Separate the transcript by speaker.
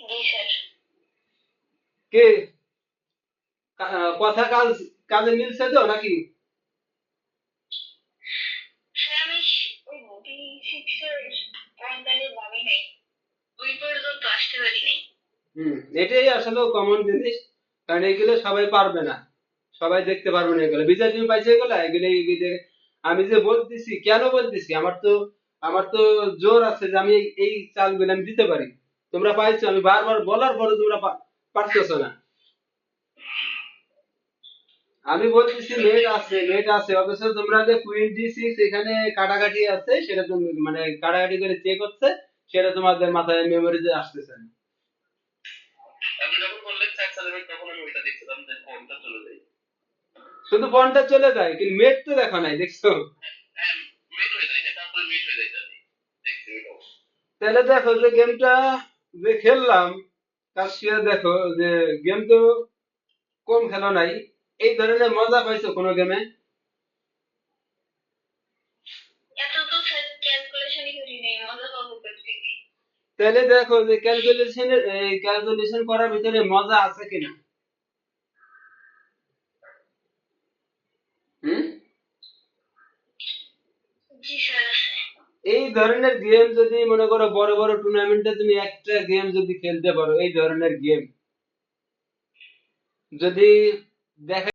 Speaker 1: জি sir.
Speaker 2: কে কথা কাজে মিলছে তো নাকি?
Speaker 1: স্যার আমি ওই D6 এর পয়েন্টটা ভাবি নাই, ওই পর্যন্ত আসতে পারি নাই।
Speaker 2: এটাই আসলে কমন জিনিস, কারণ এগুলো সবাই পারবে না, সবাই দেখতে পারবে না এগুলো। বিজয় তুমি পাইছো এগুলো এগুলো আমি যে বলতেছি কেন বলতেছি, আমার তো জোর আছে যে আমি এই চালগুলো আমি দিতে পারি। তোমরা পাইছো, আমি বারবার বলার পরে তোমরা পারতেছো না। আমি বলতেছি মেট আছে অথচ তোমরা যে কুইন D6 এখানে কাটাকাটি আছে সেটা তুমি মানে কাটাকাটি করে চেক হচ্ছে, সেটা তোমাদের মাথায় মেমোরিতে আসতেছে না।
Speaker 3: আপনি যখন বললেন 6 এলিমেন্ট তখন আমি ওইটা দেখছিলাম যে ফর্মটা চলে যায়।
Speaker 2: শুধু পয়েন্টটা চলে যায় কিন্তু মেট তো দেখো নাই, দেখছো?
Speaker 3: হ্যাঁ, মিট হয়ে যায়, হ্যাঁ, তারপরে মিট হয়ে যায় জানি, দেখছি ওইটাও।
Speaker 2: তাহলে দেখো যে গেমটা যে খেললাম, কাশিয়া দেখো যে গেম তো কম খেলো নাই, এই ধরনের মজা পাইছো কোনো গেমে?
Speaker 1: এত তো স্যার ক্যালকুলেশনই করি নাই, মজা পাবো কোথেকে?
Speaker 2: তাহলে দেখো যে ক্যালকুলেশন করার ভিতরে মজা আছে কিনা। হুম।
Speaker 1: জি স্যার আছে।
Speaker 2: এই ধরনের গেম যদি মনে করো বড় বড় টুর্নামেন্টে তুমি একটা গেম যদি খেলতে পারো, এই ধরনের গেম যদি দেখা